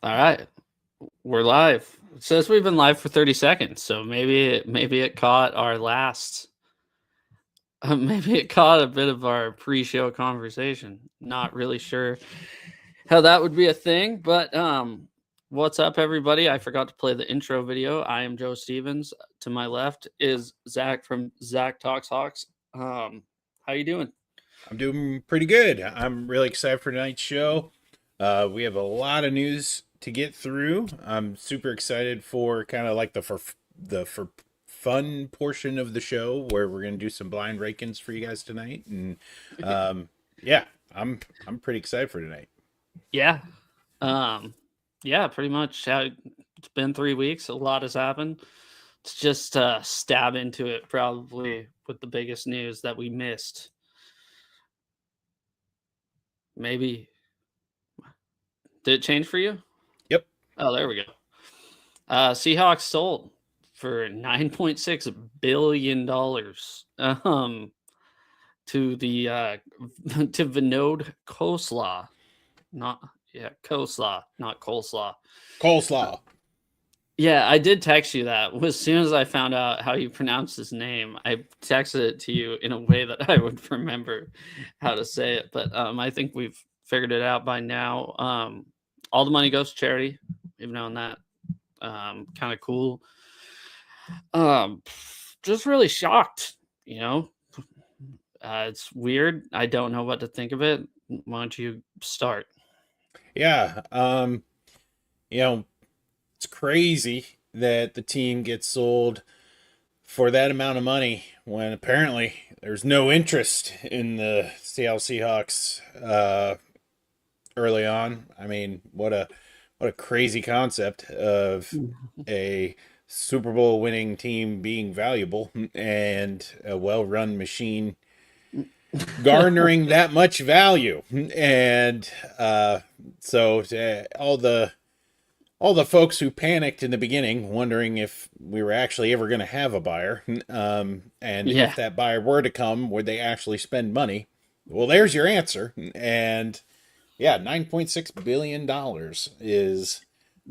All right, we're live. It says we've been live for 30 seconds, so maybe it caught our last. Maybe it caught a bit of our pre-show conversation. Not really sure how that would be a thing, but what's up, everybody? I forgot to play the intro video. I am Joe Stevens. To my left is Zach from Zach Talks Hawks. How you doing? I'm doing pretty good. I'm really excited for tonight's show. We have a lot of news to get through. I'm super excited for kind of like the for fun portion of the show where we're gonna do some blind rakings for you guys tonight, and um, yeah, I'm pretty excited for tonight. Yeah, um, yeah, pretty much. It's been 3 weeks. A lot has happened. Let's just stab into it, probably with the biggest news that we missed. Maybe did it change for you? Yep. Oh, there we go. Seahawks sold for $9.6 billion to the to Vinod Coleslaw, not coleslaw, not coleslaw. Uh, Coleslaw. Yeah, I did text you that. As soon as I found out how you pronounce his name, I texted it to you in a way that I would remember how to say it. But I think we've figured it out by now. All the money goes to charity. We've known that. Kind of cool. Um, just really shocked. You know, it's weird. I don't know what to think of it. Why don't you start? Yeah. You know, it's crazy that the team gets sold for that amount of money when apparently there's no interest in the Seattle Seahawks early on. I mean, what a crazy concept of a Super Bowl winning team being valuable and a well-run machine garnering that much value. And so all the folks who panicked in the beginning, wondering if we were actually ever going to have a buyer, and if Yeah. that buyer were to come, would they actually spend money? Well, there's your answer. And yeah, $9.6 billion is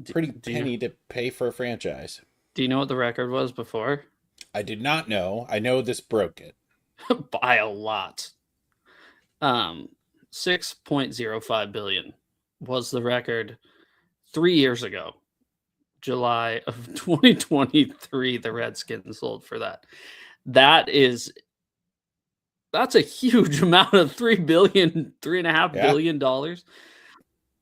Do, pretty do you penny to pay for a franchise. do you know what the record was before? I did not know. I know this broke it. By a lot. Um, 6.05 billion was the record 3 years ago. July of 2023, the Redskins sold for that. That is that's a huge amount of 3 billion, three and a half Yeah. billion dollars.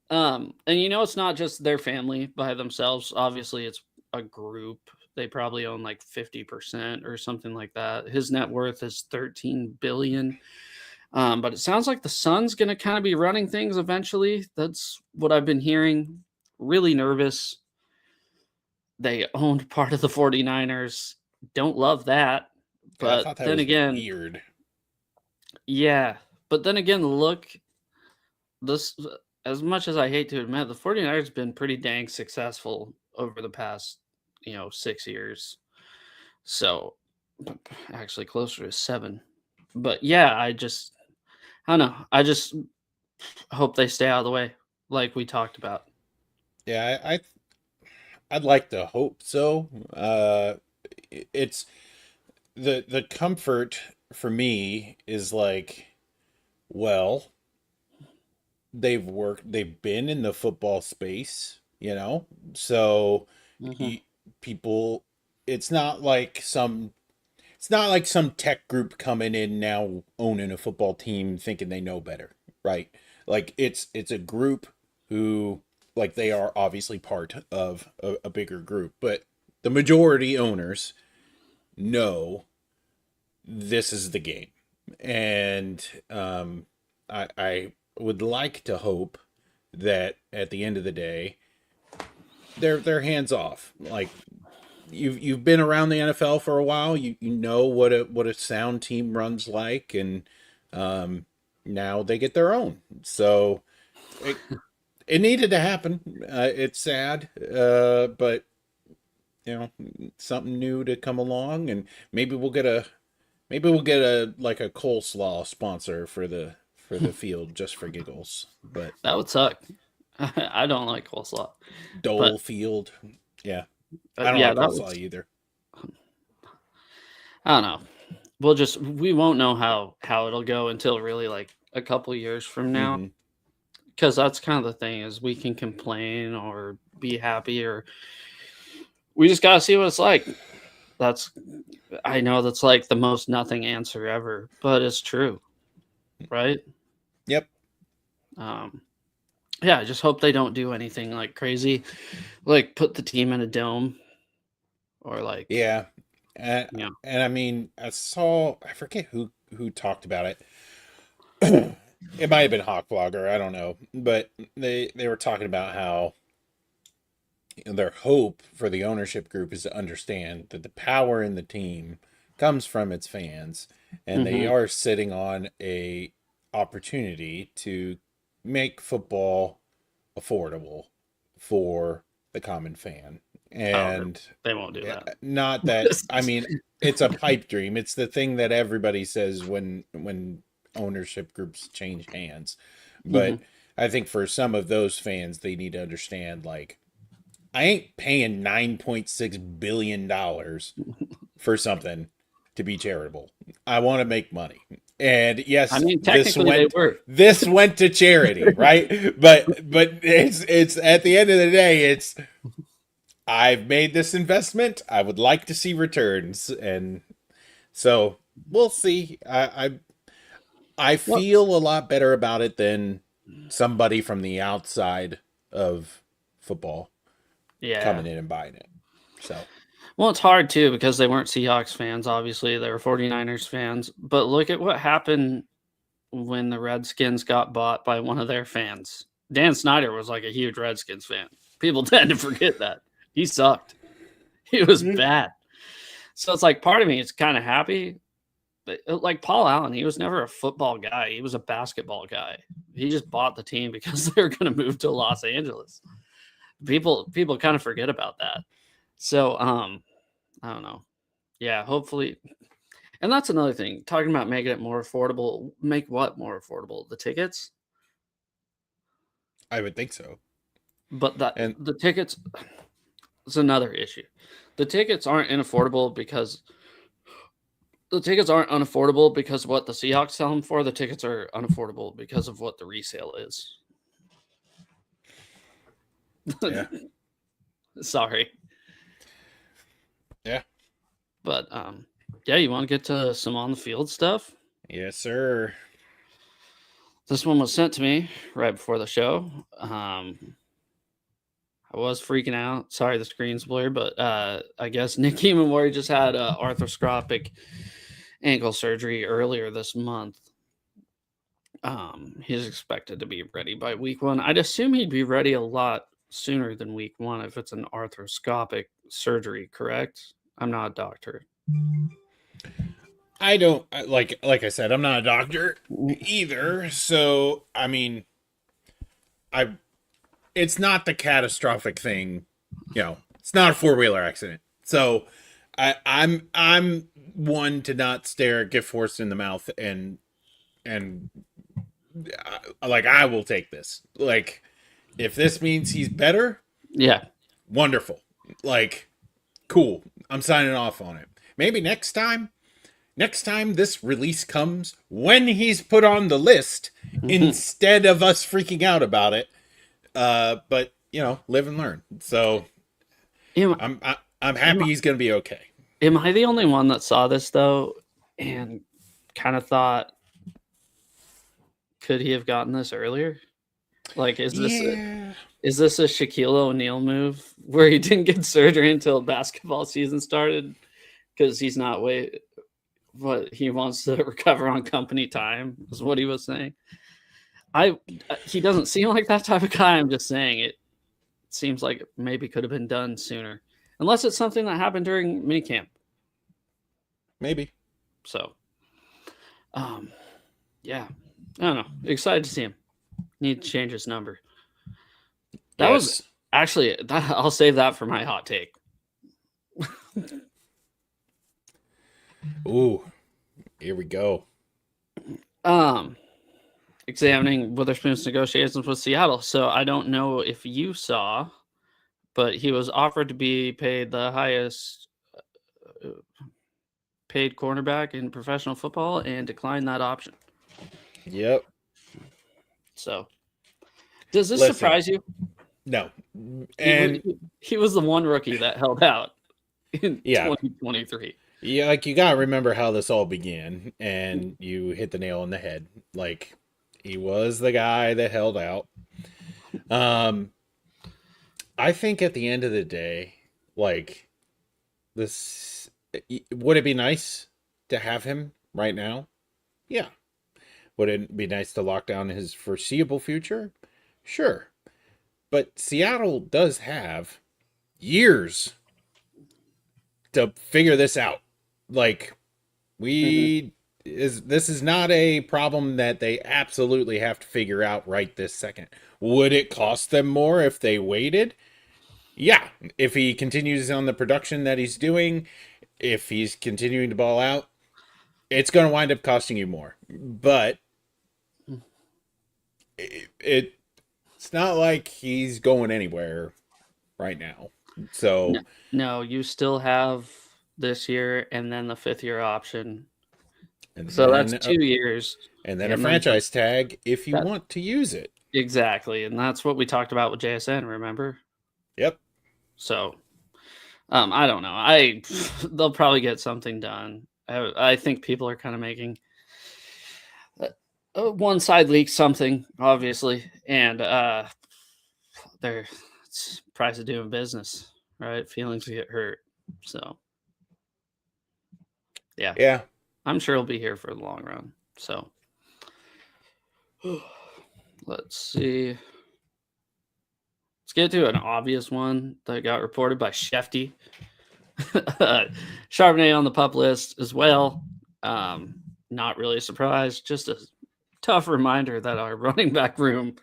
And it's not just their family by themselves. Obviously, it's a group. They probably own like 50% or something like that. His net worth is 13 billion. But it sounds like the Sun's going to kind of be running things eventually. That's what I've been hearing. Really nervous. They owned part of the 49ers. Don't love that. Yeah, I But thought that then was again, weird. yeah. But then again, look, this as much as I hate to admit, the 49ers been pretty dang successful over the past, 6 years. So actually closer to 7. But yeah, I don't know. I just hope they stay out of the way, like we talked about. Yeah, I'd like to hope so. It's the comfort for me is like, well, they've been in the football space, so Mhm. y- people, it's not like some tech group coming in now owning a football team thinking they know better, right? Like it's a group who, like, they are obviously part of a bigger group, but the majority owners know this is the game. And I would like to hope that at the end of the day they're hands off. Like, you've been around the NFL for a while. You know what a sound team runs like, and um, now they get their own. So it it needed to happen. It's sad, but something new to come along, and maybe we'll get a like a coleslaw sponsor for the field just for giggles. But That would suck. I don't like coleslaw, but Dole Field. Yeah. I don't yeah, like that coleslaw was. either. I don't know. We won't know how it'll go until really like a couple years from now, Mm-hmm. because that's kind of the thing is we can complain or be happy or we just gotta see what it's like. That's I know that's like the most nothing answer ever, but it's true, right? Yep. Um, yeah, I just hope they don't do anything like crazy, like put the team in a dome or like Yeah. And, you know. and I mean, I forget who talked about it. It might have been Hawk Vlogger, I don't know. But they were talking about how their hope for the ownership group is to understand that the power in the team comes from its fans, and they Hmm. are sitting on a opportunity to make football affordable for the common fan. Oh, And they won't do that. not that, I mean, it's a pipe dream. It's the thing that everybody says when ownership groups change hands. Hmm. But I think for some of those fans, they need to understand, like, I ain't paying $9.6 billion for something to be charitable. I want to make money. And I yes, mean, technically they were. this went to charity, right? But it's at the end of the day, it's I've made this investment. I would like to see returns, and so we'll see. I Well, feel a lot better about it than somebody from the outside of football yeah. coming in and buying it. So Well, it's hard too because they weren't Seahawks fans, obviously. They were 49ers fans. But look at what happened when the Redskins got bought by one of their fans. Dan Snyder was like a huge Redskins fan. People tend to forget that. He sucked. He was bad. So it's like part of me is kind of happy. But like Paul Allen, he was never a football guy. He was a basketball guy. He just bought the team because they were going to move to Los Angeles. People kind of forget about that. So I don't know. Yeah, hopefully. And that's another thing. Talking about making it more affordable. Make what more affordable? The tickets? I would think so. But that And the tickets is another issue. The tickets aren't unaffordable because the tickets aren't unaffordable because of what the Seahawks sell them for. The tickets are unaffordable because of what the resale is. yeah, Sorry. yeah, But yeah, you want to get to some on the field stuff? yes, sir. This one was sent to me right before the show. I was freaking out. Sorry, the screen's blurred, but I guess Nick Imamori just had arthroscopic ankle surgery earlier this month. He's expected to be ready by week one. I'd assume he'd be ready a lot sooner than week one if it's an arthroscopic surgery, correct? I'm not a doctor. I don't like I said, I'm not a doctor either. So I mean, I it's not the catastrophic thing. It's not a four-wheeler accident. So I'm one to not stare at gift horse in the mouth, and like, I will take this. Like, if this means he's better, Yeah. wonderful. Like, cool. I'm signing off on it. Maybe next time this release comes, when he's put on the list, instead of us freaking out about it. But live and learn. So am, I'm am, happy he's gonna be okay. am I the only one that saw this though and kind of thought, could he have gotten this earlier? Like, Yeah. is this a Shaquille O'Neal move where he didn't get surgery until basketball season started because he's not what he wants to recover on company time is what he was saying. I He doesn't seem like that type of guy. I'm just saying it seems like it maybe could have been done sooner, unless it's something that happened during minicamp. Maybe. So, um, yeah, I don't know. Excited to see him. Need to change his number. That was Yes. actually. I'll save that for my hot take. Ooh. Here we go. Um, examining Witherspoon's negotiations with Seattle. So I don't know if you saw, but he was offered to be paid the highest uh, paid cornerback in professional football and declined that option. Yep. So does this Listen, surprise you? no. He was And he was the one rookie that held out in yeah, 2023. yeah, like you gotta remember how this all began, and you hit the nail on the head. Like he was the guy that held out. Um, I think at the end of the day, like this, would it be nice to have him right now? Yeah. Would it be nice to lock down his foreseeable future? Sure. But Seattle does have years to figure this out. Like Mm-hmm. we is this is not a problem that they absolutely have to figure out right this second. Would it cost them more if they waited? Yeah, if he continues on the production that he's doing, if he's continuing to ball out, it's going to wind up costing you more. But it's not like he's going anywhere right now. No, So, no, you still have this year and then the fifth year option. and So that's then a, 2 years, and then a and then the, franchise tag if you that want to use it. exactly, and that's what we talked about with JSN. Remember? Yep. So I don't know. I they'll probably get something done. I think people are kind of making one side leak something, obviously, and they're it's price of doing business, right? Feelings get hurt, so yeah, Yeah. I'm sure he'll be here for the long run. So let's see. Let's get to an obvious one that got reported by Shefty. Charbonnet on the pup list as well. Not really surprised. Just a tough reminder that our running back room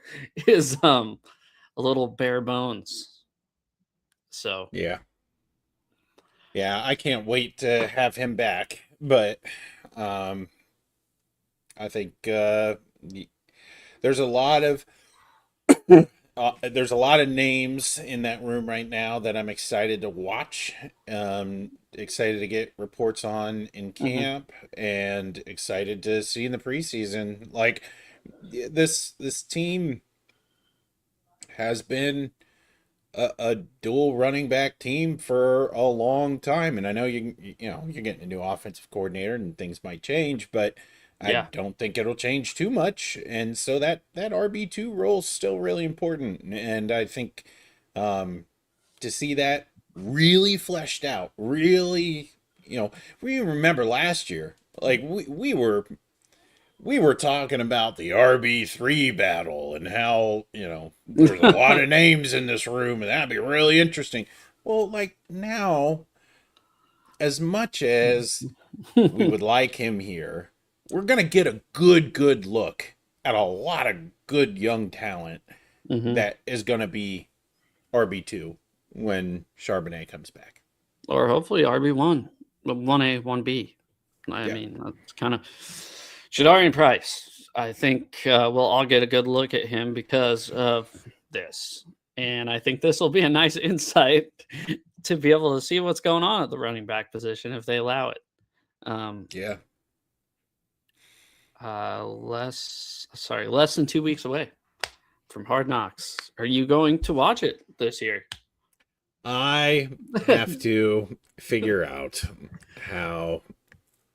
is a little bare bones. So Yeah. Yeah, I can't wait to have him back, but um I think there's a lot of there's a lot of names in that room right now that I'm excited to watch. Excited to get reports on in mhm. camp, and excited to see in the preseason. Like this team has been a dual running back team for a long time, and I know you're getting a new offensive coordinator and things might change, but I Yeah. don't think it'll change too much, and so that RB2 role is still really important, and I think to see that really fleshed out, really, we remember last year, like we were talking about the RB3 battle and how, there's a lot of names in this room and that'd be really interesting. Well, like now, as much as we would like him here, we're going to get a good look at a lot of good young talent hmm that is going to be RB2 when Charbonnet comes back. Or hopefully RB1, 1A, 1B. I Yeah. mean, that's kind of Shadarian Price. I think we'll all get a good look at him because of this. And I think this will be a nice insight to be able to see what's going on at the running back position if they allow it. Um, Yeah. less than 2 weeks away from Hard Knocks. Are you going to watch it this year? I have to figure out how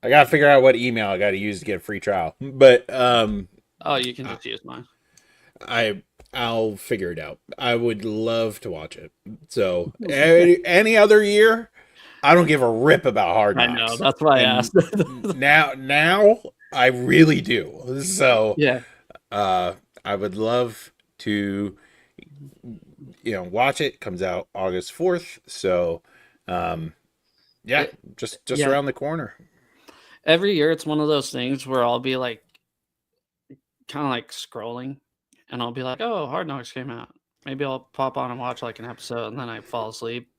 I gotta figure out what email I gotta use to get a free trial. But Oh, you can I, just use mine. I'll figure it out. I would love to watch it. So any other year, I don't give a rip about Hard I know. Knocks. That's why I And asked. now I really do. So Yeah. uh I would love to watch it. Comes out August 4th. So um yeah, It, just yeah. around the corner. Every year it's one of those things where I'll be like kind of like scrolling and I'll be like, "Oh, Hard Knocks came out. Maybe I'll pop on and watch like an episode," and then I fall asleep.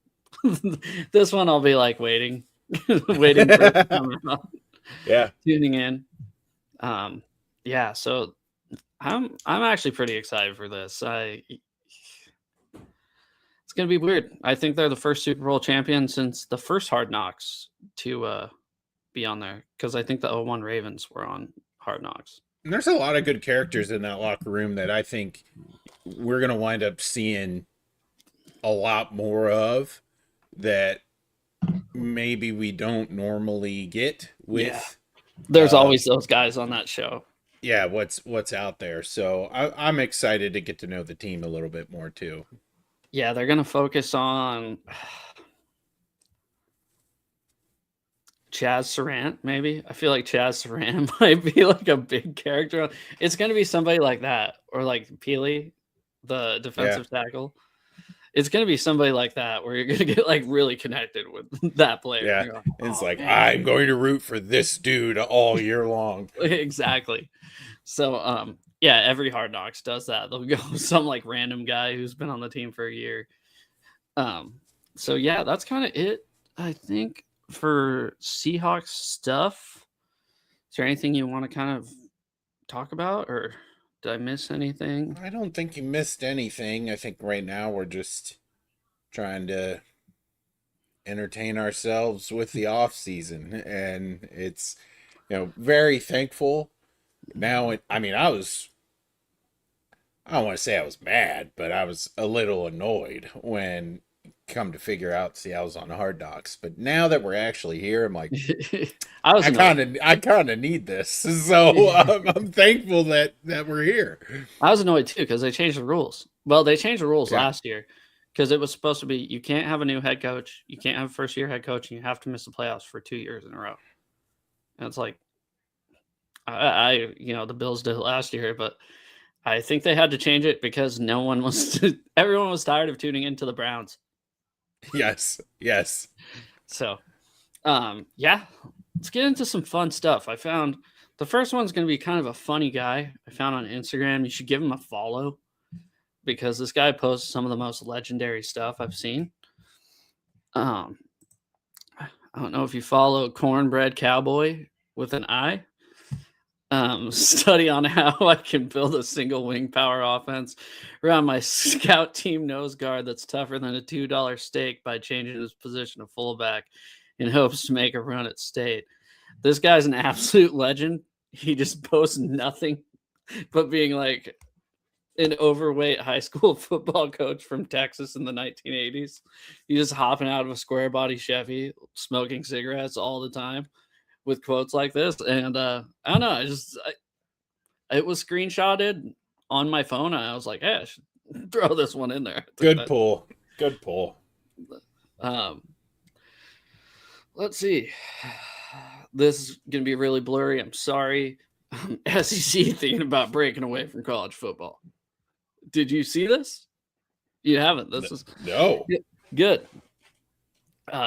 This one I'll be like waiting, waiting for it to come out, Yeah. tuning in. Um, yeah, so I'm actually pretty excited for this. It's gonna be weird. I think they're the first Super Bowl champion since the first Hard Knocks to be on there because I think the '01 Ravens were on Hard Knocks. And there's a lot of good characters in that locker room that I think we're going to wind up seeing a lot more of that maybe we don't normally get Yeah, with there's always those guys on that show. yeah, what's out there. So I'm excited to get to know the team a little bit more too. Yeah, they're gonna focus on Chaz Sarant, maybe. I feel like Chaz Sarant might be like a big character. It's gonna be somebody like that, or like Peely, the Yeah, defensive tackle. It's gonna be somebody like that where you're gonna get like really connected with that player. yeah. You're like, It's oh like man, I'm going to root for this dude all year long. exactly. So yeah, every Hard Knocks does that. They'll go with some like random guy who's been on the team for a year. Um, so yeah, that's kind of it, I think, for Seahawks stuff. Is there anything you want to kind of talk about, or did I miss anything? I don't think you missed anything. I think right now we're just trying to entertain ourselves with the off season, and it's very thankful. Now, I mean, I don't want to say I was mad, but I was a little annoyed when come to figure out Seattle's on Hard Knocks. But now that we're actually here, I'm like, I was annoyed. I kind of need this. So I'm thankful that we're here. I was annoyed too because they changed the rules. Well, they changed the rules Yeah, last year because it was supposed to be you can't have a new head coach, you can't have a first year head coach, and you have to miss the playoffs for 2 years in a row. And it's like the Bills did it last year, but I think they had to change it because no one was everyone was tired of tuning into the Browns. yes, yes. So, yeah, let's get into some fun stuff. I found the first one's going to be kind of a funny guy I found on Instagram. You should give him a follow because this guy posts some of the most legendary stuff I've seen. Um, I don't know if you follow Cornbread Cowboy with an I. Study on how I can build a single wing power offense around my scout team nose guard that's tougher than a $2 steak by changing his position to fullback in hopes to make a run at state. This guy's an absolute legend. He just posts nothing but being like an overweight high school football coach from Texas in the 1980s. He's just hopping out of a square body Chevy, smoking cigarettes all the time with quotes like this. And I don't know, it was screenshotted on my phone. And I was like, hey, I should throw this one in there. Good pull. Good pull. Um, let's see. This is going to be really blurry. I'm sorry. SEC thinking about breaking away from college football. Did you see this? You haven't. This is No. good.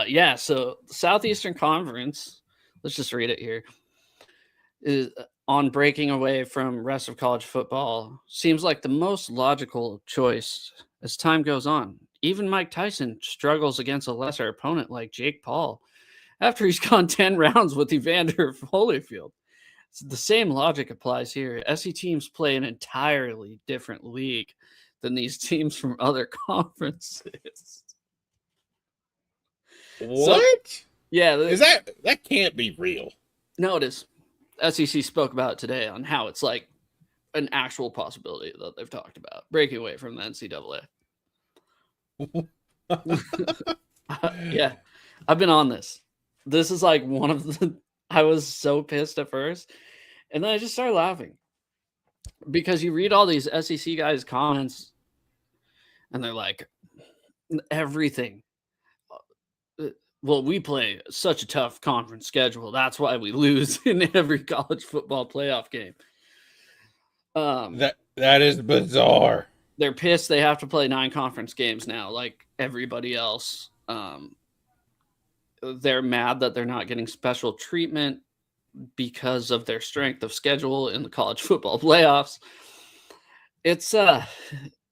Yeah. So the Southeastern Conference, let's just read it here, is on breaking away from rest of college football. Seems like the most logical choice as time goes on. Even Mike Tyson struggles against a lesser opponent like Jake Paul after he's gone 10 rounds with Evander Holyfield. So the same logic applies here. SE teams play an entirely different league than these teams from other conferences. So, What? yeah, Is that can't be real? no, it is. SEC spoke about it today on how it's like an actual possibility that they've talked about breaking away from the NCAA. Yeah, I've been on this. This is like one of the. I was so pissed at first, and then I just started laughing because you read all these SEC guys' comments, and they're like, everything. Well, we play such a tough conference schedule. That's why we lose in every college football playoff game. That is bizarre. They're pissed they have to play 9 conference games now, like everybody else. They're mad that they're not getting special treatment because of their strength of schedule in the college football playoffs. It's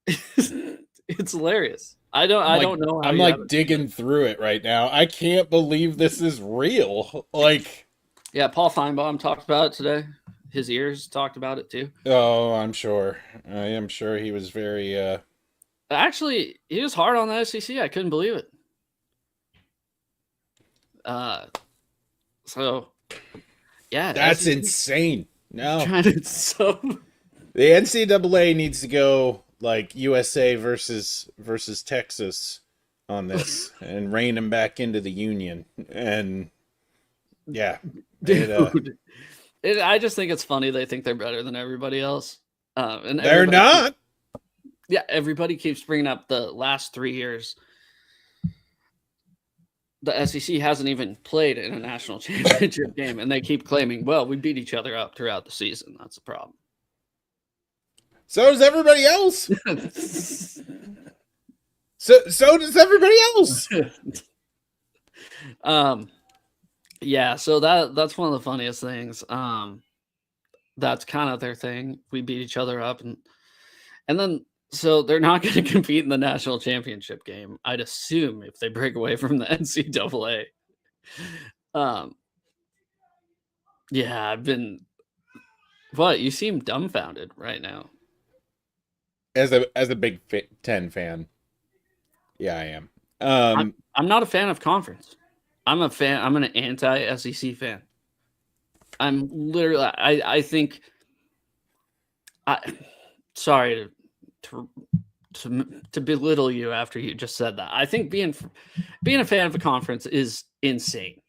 it's hilarious. I don't know how I'm like digging through it right now. I can't believe this is real. Like, yeah, Paul Feinbaum talked about it today. his ears talked about it too. Oh, I'm sure. I am sure he was very. Actually, he was hard on the SEC. I couldn't believe it. So yeah, That's SEC insane. No, trying to so the NCAA needs to go like USA versus Texas on this and rein them back into the union. And yeah, dude. I just think it's funny they think they're better than everybody else. And they're not. Everybody keeps bringing up the last 3 years. The SEC hasn't even played in a national championship game, and they keep claiming, well, we beat each other up throughout the season. That's the problem. So does everybody else. So does everybody else. Yeah, so that's one of the funniest things. That's kind of their thing. We beat each other up, and then so they're not going to compete in the national championship game, I'd assume, if they break away from the NCAA. Yeah, I've been. What, you seem dumbfounded right now? As a Big Ten fan, yeah, I am. I'm not a fan of conference. I'm a fan. I'm an anti-SEC fan. I'm literally. I think. Sorry to belittle you after you just said that. I think being a fan of a conference is insane,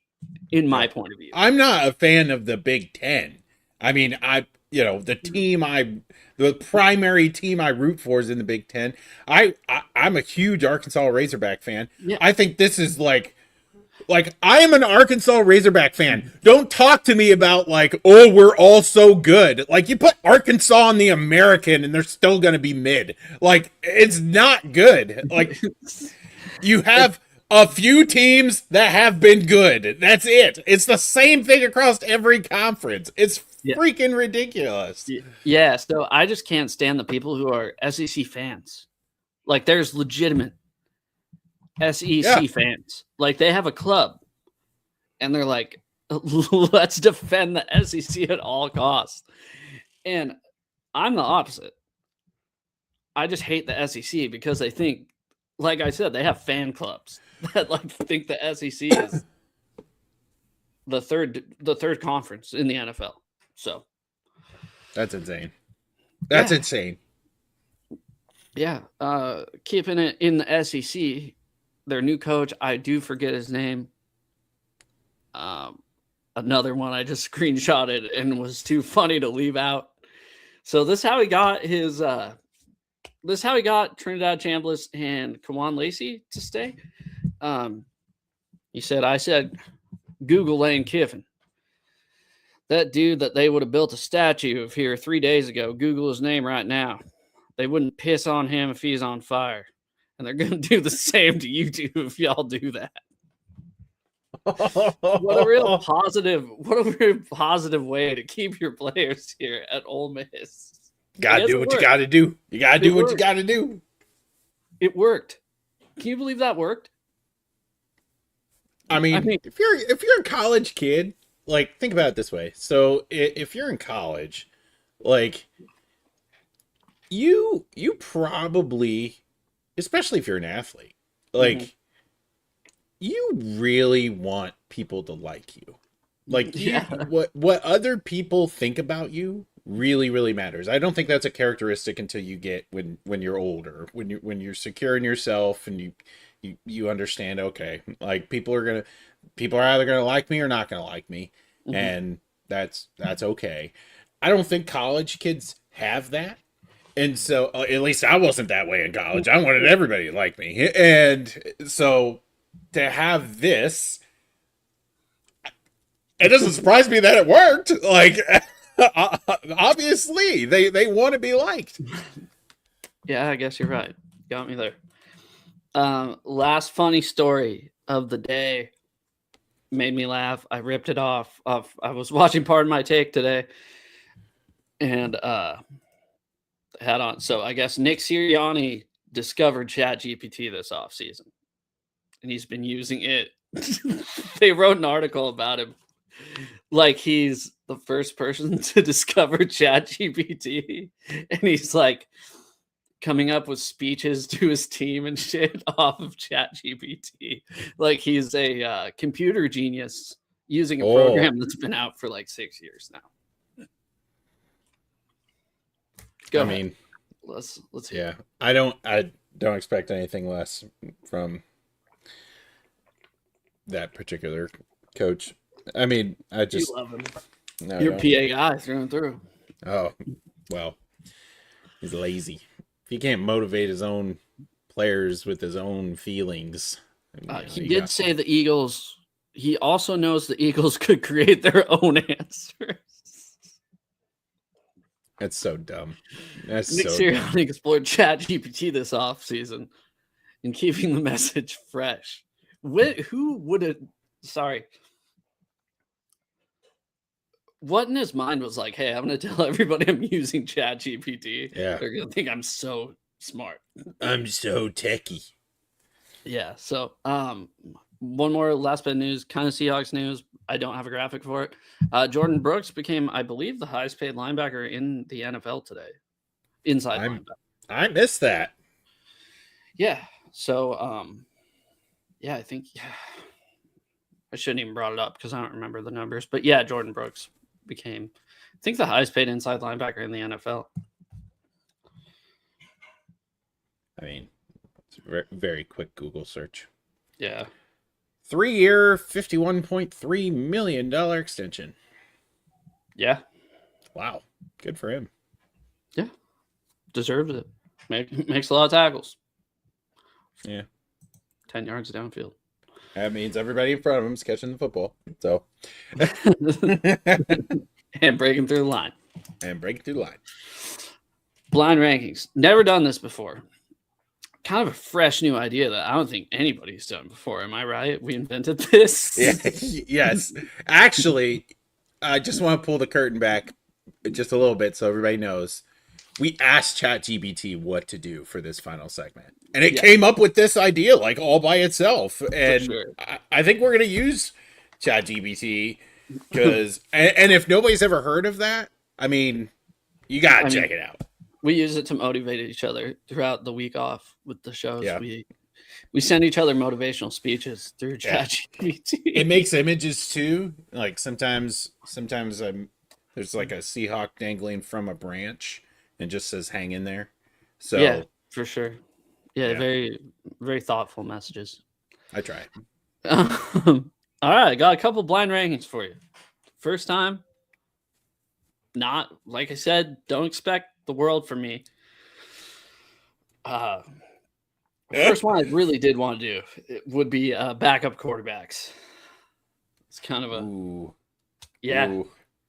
in my point of view. I'm not a fan of the Big Ten. I mean, the primary team I root for is in the Big Ten. I'm a huge Arkansas Razorback fan. Yeah. I think this is like I am an Arkansas Razorback fan. Don't talk to me about oh, we're all so good. Like, you put Arkansas on the American and they're still going to be mid. Like, it's not good. Like, you have a few teams that have been good. That's it. It's the same thing across every conference. It's freaking ridiculous. Yeah, so I just can't stand the people who are SEC fans. Like, there's legitimate SEC fans. Like, they have a club and they're like, let's defend the SEC at all costs. And I'm the opposite. I just hate the SEC because they think, like I said, they have fan clubs that think the SEC is the third conference in the NFL. So that's insane. That's insane. Yeah. Keeping it in the SEC, their new coach, I do forget his name. Another one I just screenshotted and was too funny to leave out. So this is how he got Trinidad Chambliss and Kawan Lacey to stay. He said, I said, Google Lane Kiffin. That dude that they would have built a statue of here 3 days ago, Google his name right now. They wouldn't piss on him if he's on fire. And they're going to do the same to you two if y'all do that. What a real positive way to keep your players here at Ole Miss. Gotta do what you gotta do. You gotta do what you gotta do. It worked. Can you believe that worked? I mean, if you're a college kid, like, think about it this way. So if you're in college, like, you probably, especially if you're an athlete, like, you really want people to like you. Like, what other people think about you really, really matters. I don't think that's a characteristic until you get when you're older, when you're secure in yourself and you understand, okay, like, people are either gonna like me or not gonna like me, and that's okay. I don't think college kids have that. And so, at least I wasn't that way in college. I wanted everybody to like me. And so, to have this, it doesn't surprise me that it worked. Like, obviously, they want to be liked. Yeah, I guess you're right. Got me there. Last funny story of the day made me laugh. I ripped it off. I was watching Pardon My Take today, and had on. So I guess Nick Sirianni discovered ChatGPT this offseason, and he's been using it. They wrote an article about him, like he's the first person to discover ChatGPT, and he's like coming up with speeches to his team and shit off of ChatGPT. Like he's a computer genius using a program that's been out for like 6 years now. Go ahead. mean, let's hear. Yeah, I don't expect anything less from that particular coach. I mean, I just You love him. no, You're no. PA guy through and through. Oh, well, he's lazy. If he can't motivate his own players with his own feelings, He did say the Eagles. He also knows the Eagles could create their own answers. That's so dumb. That's Nick so Sirianni dumb. explored ChatGPT this offseason and keeping the message fresh. Who would have? Sorry. What in his mind was like, hey, I'm going to tell everybody I'm using ChatGPT. Yeah. They're going to think I'm so smart. I'm so techie. Yeah. So, one more last bit of news, kind of Seahawks news. I don't have a graphic for it. Jordan Brooks became, I believe, the highest paid linebacker in the NFL today. Inside linebacker. I missed that. Yeah. So, yeah, I think I shouldn't even brought it up because I don't remember the numbers. But yeah, Jordan Brooks became, I think, the highest paid inside linebacker in the NFL. I mean, it's a very, very quick Google search. Yeah. 3-year, $51.3 million extension. Yeah. Wow. Good for him. Yeah. Deserves it. Makes a lot of tackles. Yeah. 10 yards downfield. That means everybody in front of him is catching the football. So. And breaking through the line. Blind rankings. Never done this before. Kind of a fresh new idea that I don't think anybody's done before. Am I right? We invented this? Yeah. Yes. Actually, I just want to pull the curtain back just a little bit so everybody knows. We asked ChatGPT what to do for this final segment. And it came up with this idea like all by itself. And sure. I think we're going to use ChatGPT because, and if nobody's ever heard of that, I mean, you got to check it out. We use it to motivate each other throughout the week off with the shows. Yeah. We send each other motivational speeches through ChatGPT. It makes images too. Like sometimes there's like a Seahawk dangling from a branch and just says hang in there. So yeah, for sure. Yeah, very, very thoughtful messages. I try. All right, I got a couple blind rankings for you. First time, not like I said, don't expect the world from me. First one I really did want to do it would be backup quarterbacks. It's kind of a Ooh,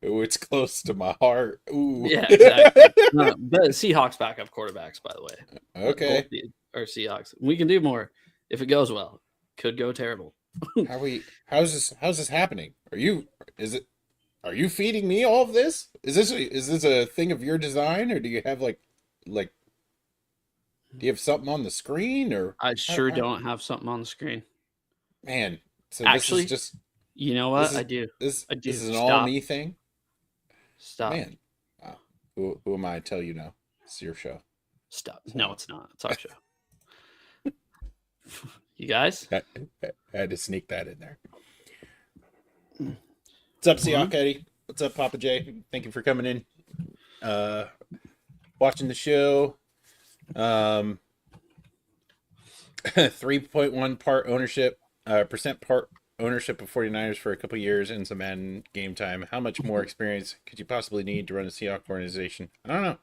it's close to my heart. Ooh. Yeah, exactly. But Seahawks backup quarterbacks, by the way. Okay. Or Seahawks. We can do more if it goes well. Could go terrible. How's this happening? Are you feeding me all of this? Is this a thing of your design, or do you have like do you have something on the screen, or I don't have something on the screen. Man, so actually, this is just, you know what? I do. This I do. This is an all me thing. Stop. Man, wow. Who am I to tell you no? It's your show. Stop. No, it's not. It's our show. You guys? I had to sneak that in there. What's up, Seahawk Eddie? What's up, Papa J? Thank you for coming in. Watching the show. 3.1 part ownership, percent part ownership of 49ers for a couple years in some Madden game time. How much more experience could you possibly need to run a Seahawk organization? I don't know.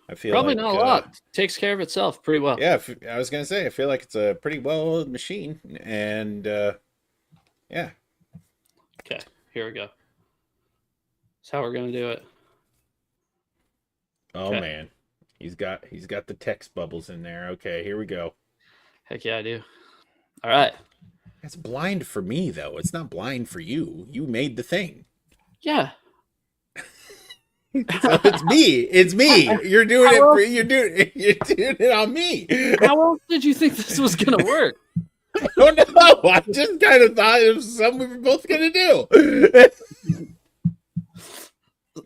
I feel probably like, not a lot. Takes care of itself pretty well. Yeah, I was gonna say I feel like it's a pretty well-oiled machine, and yeah. Okay, here we go. That's how we're gonna do it. Oh man, he's got the text bubbles in there. Okay, here we go. Heck yeah, I do. All right. It's blind for me though. It's not blind for you. You made the thing. Yeah. So it's me. It's me. You're doing you're doing it on me. How else did you think this was gonna work? I don't know. I just kind of thought it was something we were both gonna do.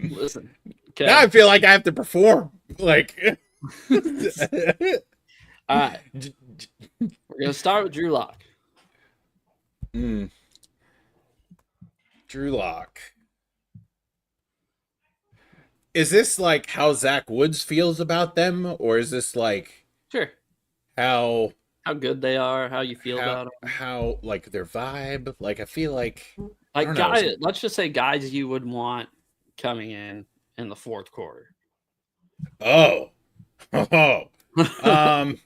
Listen. Now Okay. I feel like I have to perform. Like, All right. We're gonna start with Drew Lock. mm, Drew Lock. Is this like how Zach Woods feels about them, or is this like Sure. how How good they are, how you feel how about them. how like their vibe? Like I feel like I Like don't know. let's just say guys you would want coming in the fourth quarter. Oh, oh, um,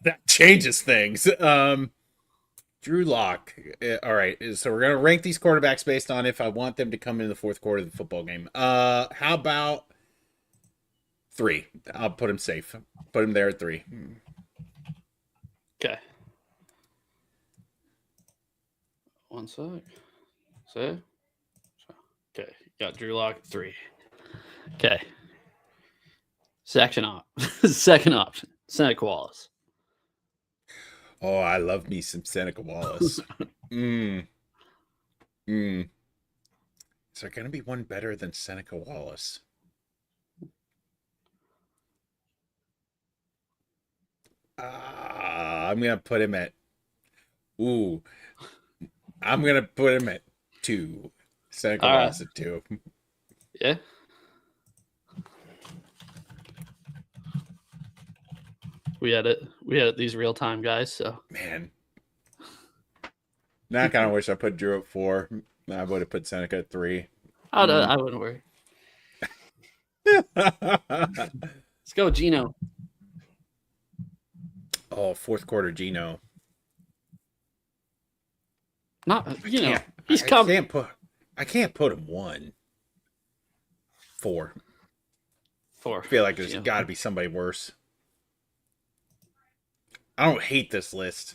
that changes things. Drew Lock. All right, so we're gonna rank these quarterbacks based on if I want them to come in the fourth quarter of the football game. How about 3? I'll put him safe. Put him there at 3. Okay. One sec. So, okay. Got Drew Lock at 3. Okay. Second option. Seneca Wallace. Oh, I love me some Seneca Wallace. Mm, mm. Is there gonna be one better than Seneca Wallace? I'm gonna put him at. Ooh, I'm gonna put him at 2. Seneca All right. Wallace at 2. Yeah. We edit these real time guys, so Man, now I kind of wish I put Drew at 4. I would have put Seneca at 3. I wouldn't worry. Let's go, Gino. Oh, fourth quarter Gino. Not Can't he's I coming. can't put him 1. 4. 4. I feel like there's Gino. got to be somebody worse. I don't hate this list.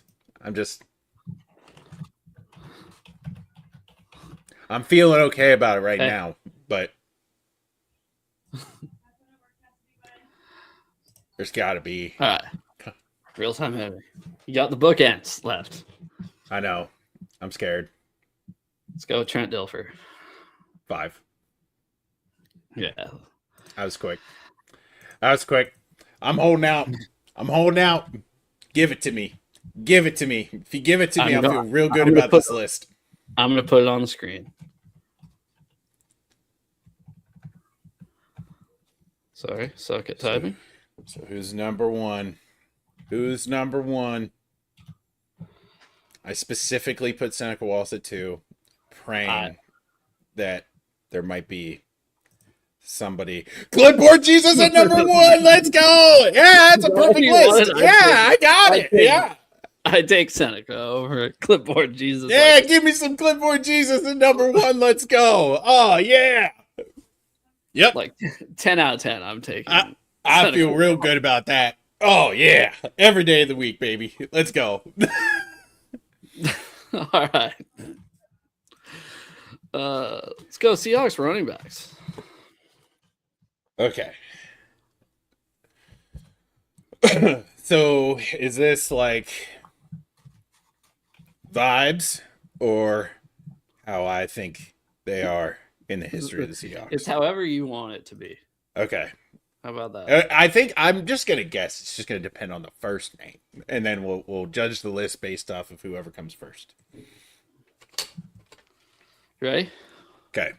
I'm feeling okay about it right now, but there's got to be. All right. Real time heavy. You got the bookends left. I know. I'm scared. Let's go with Trent Dilfer. 5. Yeah. I was quick. I'm holding out. Give it to me. If you give it to me, I'll feel real good about this list. I'm going to put it on the screen. Sorry, suck at typing. So who's number 1? I specifically put Seneca Wallace at 2, praying that there might be somebody. Clipboard Jesus at number 1. Let's go. Yeah, that's a perfect list. Yeah, I got it. Yeah. I take Seneca over Clipboard Jesus. Yeah, give me some Clipboard Jesus at number 1. Let's go. Oh, yeah. Yep. Like 10 out of 10, I'm taking. I feel real good about that. Oh, yeah. Every day of the week, baby. Let's go. All right. Let's go Seahawks running backs. Okay. So, is this like vibes or how I think they are in the history of the Seahawks? It's however you want it to be. Okay. How about that? I think I'm just gonna guess. It's just gonna depend on the first name, and then we'll judge the list based off of whoever comes first. Ready? Okay.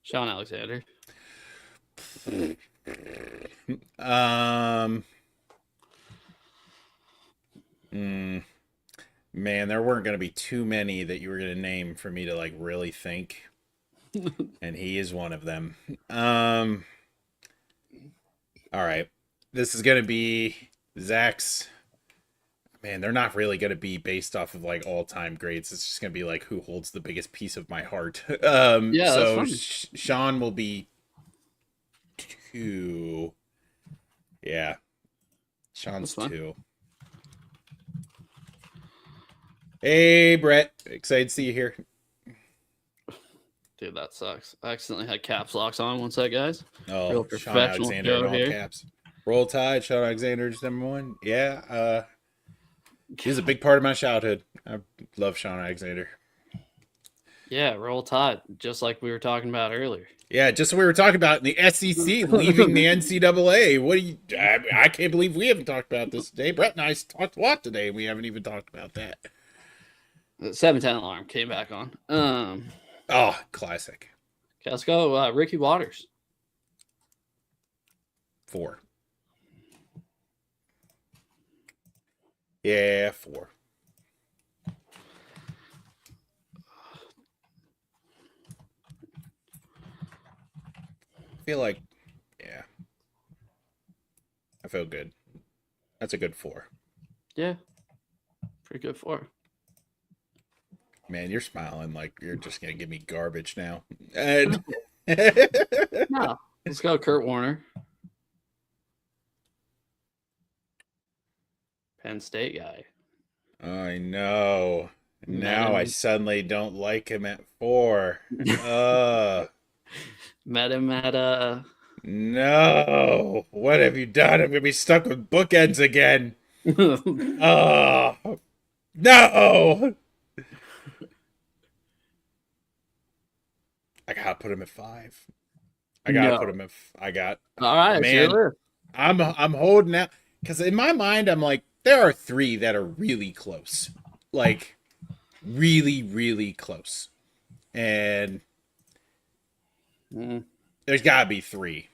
Sean Alexander. Man, there weren't gonna be too many that you were gonna name for me to like really think, and he is one of them. All right, this is gonna be Zach's. Man, they're not really gonna be based off of like all-time grades. It's just gonna be like who holds the biggest piece of my heart. Yeah, So that's fine. Sean will be 2. Yeah, Sean's 2. Hey, Brett, excited to see you here. Dude, that sucks. I accidentally had caps locks on. One sec, guys. Oh, Real Sean professional Alexander in show all here. caps. Roll Tide, Sean Alexander's number 1. Yeah, he's a big part of my childhood. I love Sean Alexander. Yeah, roll tide, just like we were talking about earlier. Yeah, just what we were talking about in the SEC leaving the NCAA. What do you? I can't believe we haven't talked about this today. Brett and I talked a lot today, and we haven't even talked about that. The 7:10 alarm came back on. Oh, classic. Okay, let's go. Ricky Waters. 4. Yeah, 4. I feel like, yeah, I feel good. That's a good 4. Yeah, pretty good 4. Man, you're smiling like you're just gonna give me garbage now. And No, let's go. Kurt Warner. Penn State guy. I know. Now I Met suddenly don't like him at 4. him. Met him at No. What have you done? I'm gonna be stuck with bookends again. Oh no. I gotta put him at 5. I gotta No. put him at. I got. All right, Man, sure. I'm holding out because in my mind I'm like there are 3 that are really close, like really really close, and Mm, there's gotta be 3.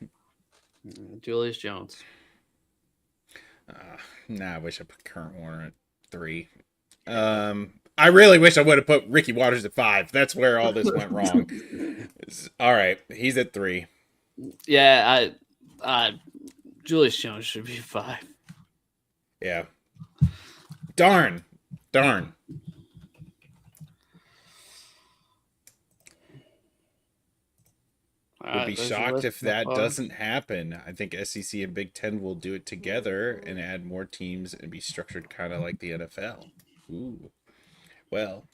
Julius Jones. Nah, I wish I put Kurt Warner at 3. I really wish I would have put Ricky Waters at 5. That's where all this went wrong. All right, he's at 3. Yeah, I Julius Jones should be 5. Yeah. Darn. All Would right, be there's your shocked list if so that far. doesn't happen. I think SEC and Big Ten will do it together and add more teams and be structured kind of like the NFL. Ooh. Well,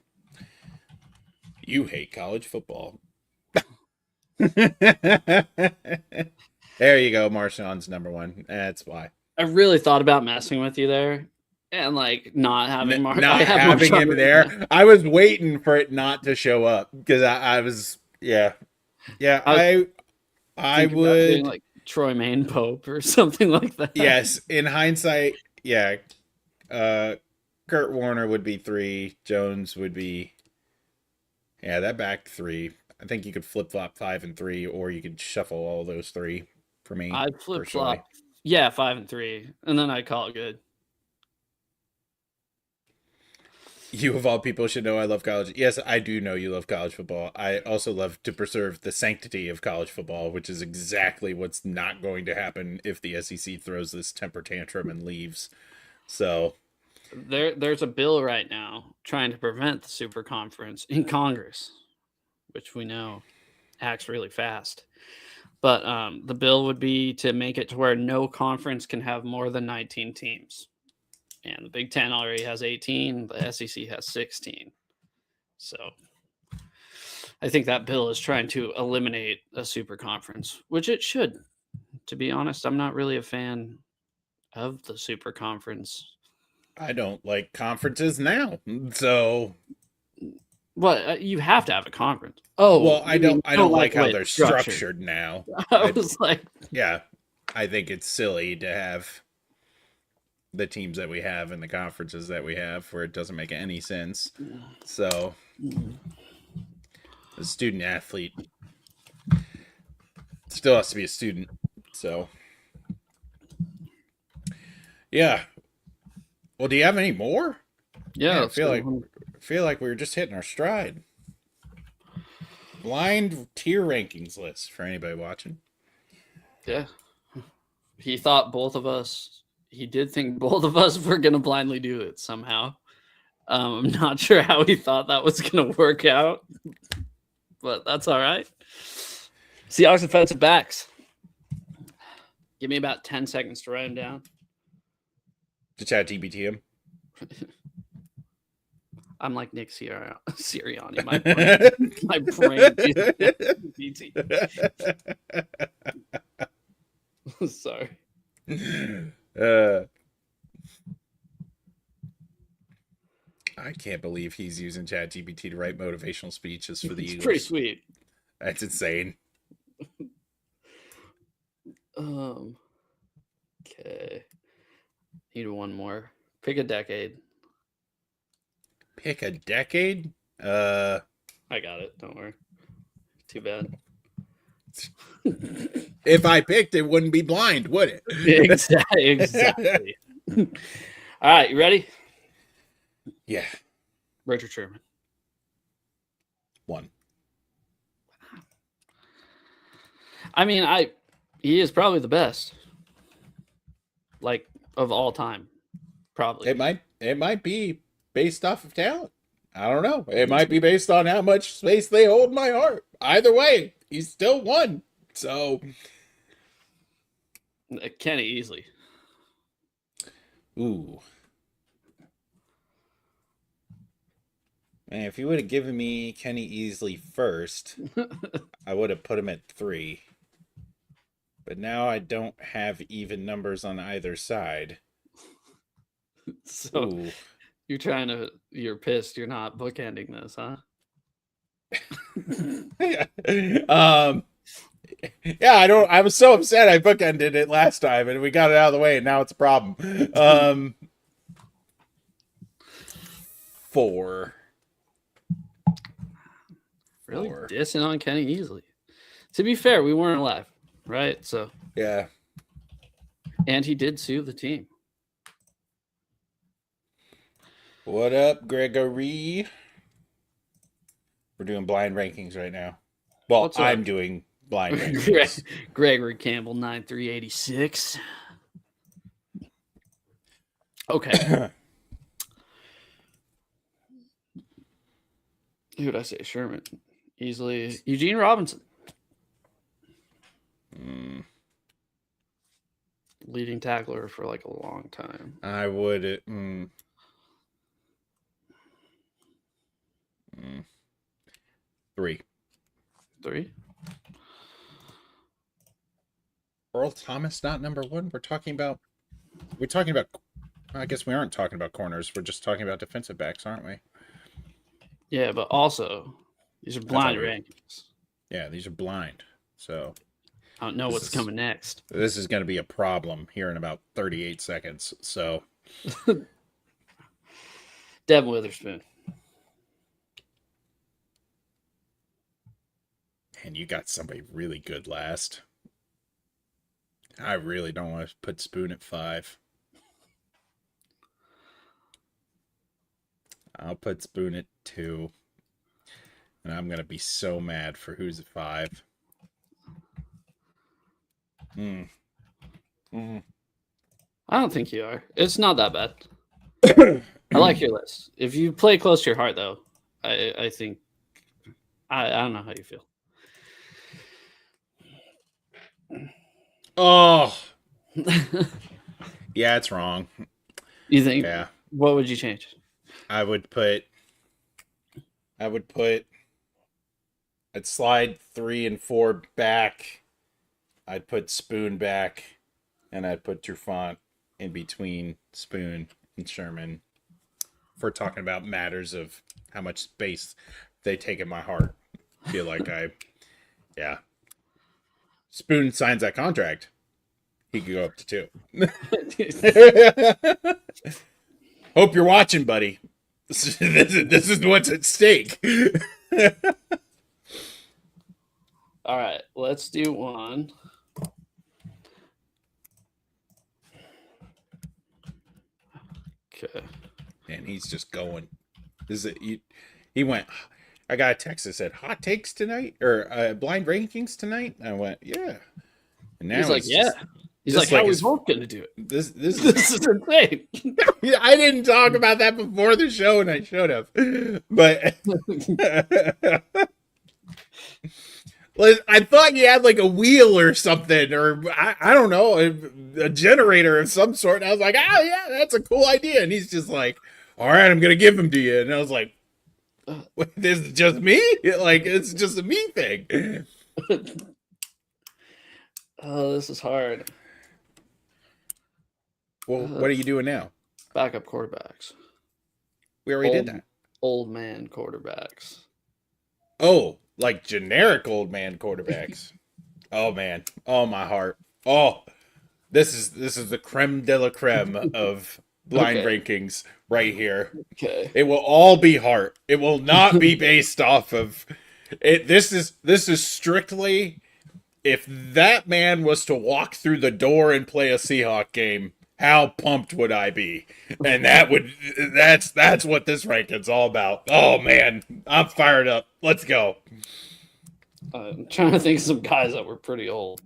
you hate college football. There you go. Marshawn's number 1. That's why. I really thought about messing with you there, and like not having Not having him there. I was waiting for it not to show up because I was, yeah. Yeah, I Think about doing would. like Troy Maine Pope or something like that. Yes, in hindsight, yeah. Kurt Warner would be 3. Jones would be, yeah, that back 3. I think you could flip flop 5 and 3, or you could shuffle all those 3 for me. I'd flip Personally. flop. Yeah, 5 and 3, and then I'd call it good. You of all people should know I love college. Yes, I do know you love college football. I also love to preserve the sanctity of college football, which is exactly what's not going to happen if the SEC throws this temper tantrum and leaves. So There's a bill right now trying to prevent the super conference in Congress, which we know acts really fast. But the bill would be to make it to where no conference can have more than 19 teams. And the Big Ten already has 18, the SEC has 16. So I think that bill is trying to eliminate a super conference, which it should. To be honest, I'm not really a fan of the super conference. I don't like conferences now. So But you have to have a conference. Oh, well, I don't like the how way they're it's structured now. I was like, Yeah, I think it's silly to have the teams that we have and the conferences that we have where it doesn't make any sense. So a student athlete still has to be a student. So yeah. Well, do you have any more? yeah, Man, I let's go. feel like we were just hitting our stride. Blind tier rankings list for anybody watching. Yeah. He thought both of us, he did think both of us were going to blindly do it somehow. I'm not sure how he thought that was going to work out, but that's all right. Seahawks defensive backs. Give me about 10 seconds to write them down. To chat GBT him. I'm like Nick Sirianni. My brain is sorry. I can't believe he's using ChatGPT to write motivational speeches for the It's Eagles. pretty sweet. That's insane. Um. Okay. Need one more. Pick a decade. Pick a decade. I got it. Don't worry. Too bad. If I picked, it wouldn't be blind, would it? Exactly. All right, you ready? Yeah. Richard Sherman. One. I mean, he is probably the best, like of all time, probably. It might be based off of talent. I don't know. It might be based on how much space they hold in my heart. Either way, he's still one. So, Kenny easily. ooh. Man, if you would have given me Kenny Easley first, I would have put him at 3. But now I don't have even numbers on either side. So Ooh. you're pissed you're not bookending this, huh? Yeah, I was so upset I bookended it last time and we got it out of the way and now it's a problem. 4. Really 4. dissing on Kenny easily. To be fair, we weren't alive, right? So Yeah. and he did sue the team. What up, Gregory? We're doing blind rankings right now. Well, What's I'm up? doing blind rankings. Gregory Campbell 9386. Okay. Who would I say? Sherman. Easily. Eugene Robinson. Leading tackler for like a long time. I would. 3. 3. Earl Thomas not number 1. We're talking about. I guess we aren't talking about corners. We're just talking about defensive backs, aren't we? Yeah, but also these are blind rankings. Yeah, these are blind. So I don't know what's coming next. This is going to be a problem here in about 38 seconds. So Devin Witherspoon. And you got somebody really good last. I really don't want to put Spoon at 5. I'll put Spoon at 2. And I'm going to be so mad for who's at 5. I don't think you are. It's not that bad. I like your list. If you play close to your heart, though, I think I don't know how you feel. Oh. Yeah, it's wrong. You think? Yeah. What would you change? I'd slide 3 and 4 back. I'd put Spoon back, and I'd put Trufant in between Spoon and Sherman. If we're talking about matters of how much space they take in my heart, I feel like yeah. Spoon signs that contract, he could go up to 2. Hope you're watching, buddy. This is what's at stake. All right, let's do one. Okay. And he's just going. He went. I got a text that said hot takes tonight or blind rankings tonight. I went, yeah. And now he's like, yeah. He's like, how are we both going to do it? This is insane. I didn't talk about that before the show, and I should have. But I thought you had like a wheel or something, or I don't know, a generator of some sort. And I was like, oh yeah, that's a cool idea. And he's just like, all right, I'm gonna give them to you. And I was like, this is just me? Like, it's just a me thing. Oh, this is hard. Well, what are you doing now? Backup quarterbacks. We already did that. Old man quarterbacks. Oh, like generic old man quarterbacks. Oh, man. Oh, my heart. Oh, this is the creme de la creme of blind Okay. rankings right here. Okay. It will all be heart. It will not be based off of it. This is strictly if that man was to walk through the door and play a Seahawk game, how pumped would I be? And that's what this ranking's all about. Oh man, I'm fired up. Let's go. I'm trying to think of some guys that were pretty old,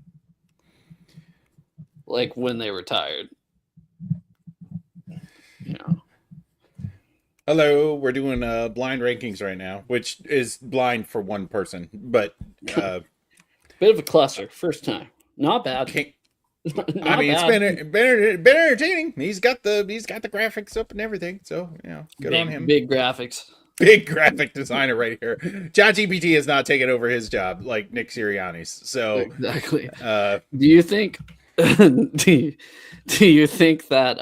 like when they retired. You know, Hello, we're doing blind rankings right now, which is blind for one person, but bit of a cluster. First time, not bad. can't, I Not mean it's bad. been entertaining. He's got the graphics up and everything, so good on him. Big graphics. Big graphic designer right here. ChatGPT has not taken over his job like Nick Sirianni's. So Exactly. uh, Do you think? Do you think that?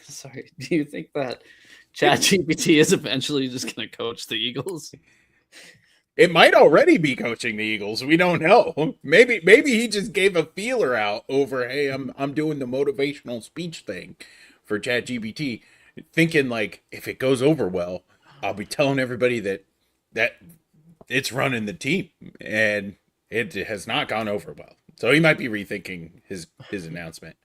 Sorry. Do you think that ChatGPT is eventually just going to coach the Eagles? it might already be coaching the Eagles. We don't know. Maybe he just gave a feeler out over, hey, I'm doing the motivational speech thing for ChatGPT, thinking like if it goes over well, I'll be telling everybody that it's running the team, and it has not gone over well. So he might be rethinking his announcement.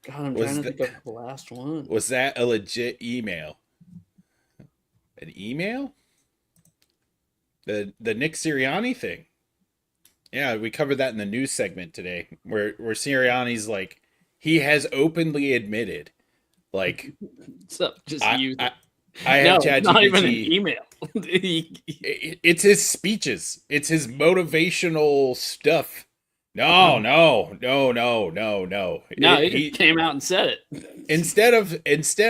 God, I'm Was trying to the, think of the last one. was that a legit email? An email? The Nick Sirianni thing. Yeah, we covered that in the news segment today, where Sirianni's like he has openly admitted, like So just I use I, it. I No, have it's not even an ChatGPT. email. It's his speeches. It's his motivational stuff. No, No, no, no, no, no, no. he just came out and said it. Instead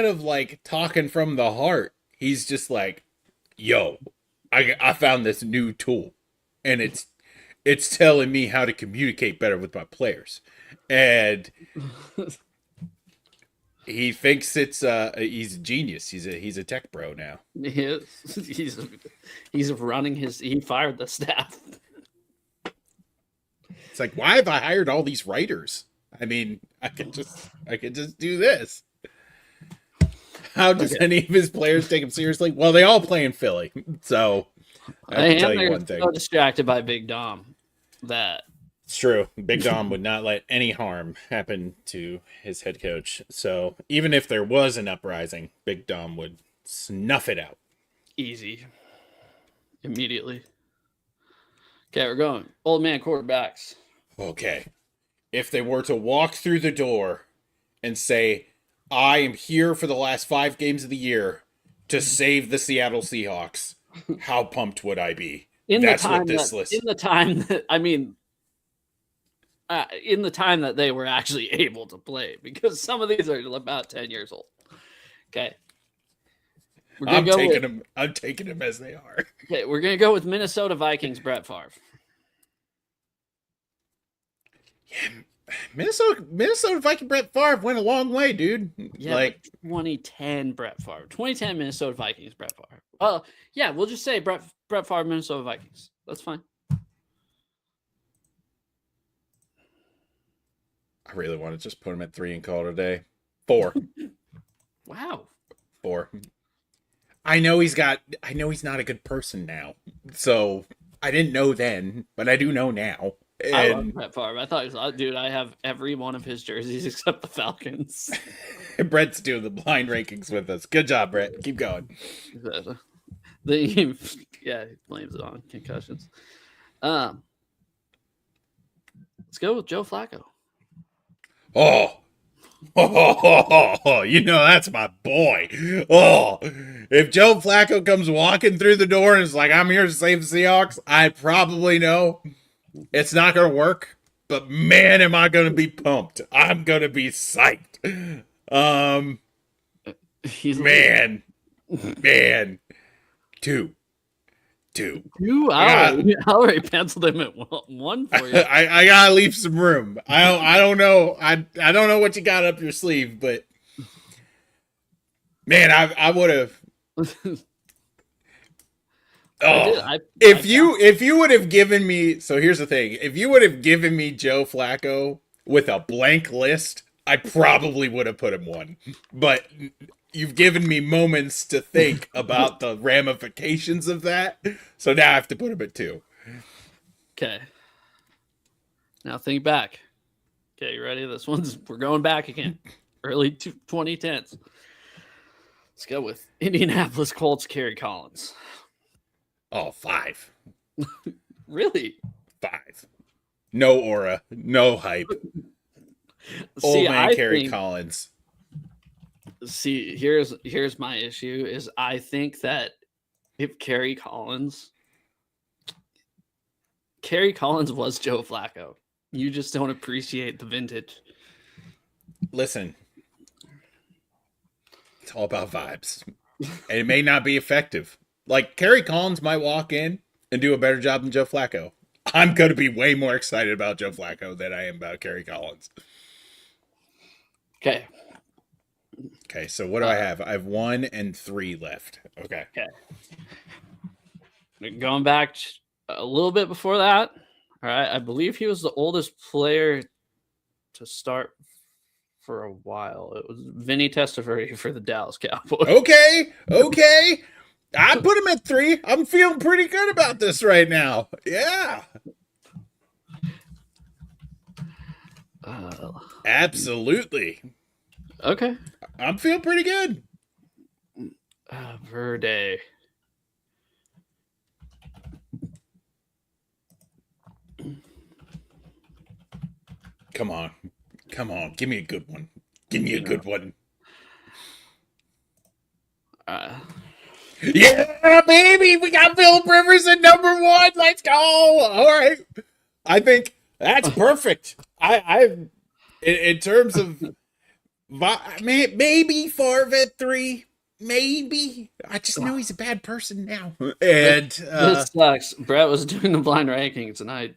of like talking from the heart, he's just like, "Yo, I found this new tool, and it's telling me how to communicate better with my players," and he thinks he's a genius. He's a tech bro now. He is. He's running his. He fired the staff. It's like, why have I hired all these writers? I mean, I could just do this. How does Okay. any of his players take him seriously? Well, they all play in Philly, so I have to tell you one thing. So distracted by Big Dom that It's true. Big Dom would not let any harm happen to his head coach. So even if there was an uprising, Big Dom would snuff it out. easy immediately. Okay, we're going. Old man quarterbacks. Okay. If they were to walk through the door and say, I am here for the last 5 games of the year to save the Seattle Seahawks, how pumped would I be? That's what this list. In the time that I mean, in the time that they were actually able to play, because some of these are about 10 years old. Okay, we're gonna I'm go taking with, them. I'm taking them as they are. okay, we're gonna go with Minnesota Vikings. Brett Favre. Minnesota Viking Brett Favre went a long way, dude. Yeah, Like, but 2010 Brett Favre. 2010 Minnesota Vikings. Brett Favre. Yeah, we'll just say Brett Favre Minnesota Vikings. That's fine. I really want to just put him at 3 and call it a day. 4. Wow. 4. I know he's not a good person now. So I didn't know then, but I do know now. I love And Brett Favre. I thought he was, dude, I have every one of his jerseys except the Falcons. Brett's doing the blind rankings with us. Good job, Brett. Keep going. Yeah, he blames it on concussions. Let's go with Joe Flacco. Oh. Oh, that's my boy. Oh, if Joe Flacco comes walking through the door and is like, I'm here to save the Seahawks, I probably know it's not going to work, but man, am I going to be pumped. I'm going to be psyched. He's Man. 2. I already penciled him at 1 for you. I gotta leave some room. I don't know. I don't know what you got up your sleeve, but man, I would have. I did. Oh, I if you would have given me, so here's the thing, if you would have given me Joe Flacco with a blank list, I probably would have put him one. But you've given me moments to think about the ramifications of that, so now I have to put him at two. Okay. Now think back. Okay, you ready? We're going back again. Early 2010s. Let's go with Indianapolis Colts Kerry Collins. Oh, five. Really? Five. No aura, no hype. Old man Kerry Collins. See, here's my issue is I think that if Kerry Collins was Joe Flacco. You just don't appreciate the vintage. Listen, it's all about vibes. And it may not be effective. Like, Kerry Collins might walk in and do a better job than Joe Flacco. I'm going to be way more excited about Joe Flacco than I am about Kerry Collins. Okay. Okay, so what do I have? I have 1 and 3 left. Okay. Going back a little bit before that, all right, I believe he was the oldest player to start for a while. It was Vinny Testaverde for the Dallas Cowboys. Okay. I put him at 3. I'm feeling pretty good about this right now. Yeah. Absolutely. Okay. I'm feeling pretty good. Verde. Come on. Give me a good one. Yeah, baby. We got Phillip Rivers at number 1. Let's go. All right. I think that's perfect. In terms of maybe Favre at 3. Maybe. I just know he's a bad person now. And this sucks. Brett was doing the blind rankings, and I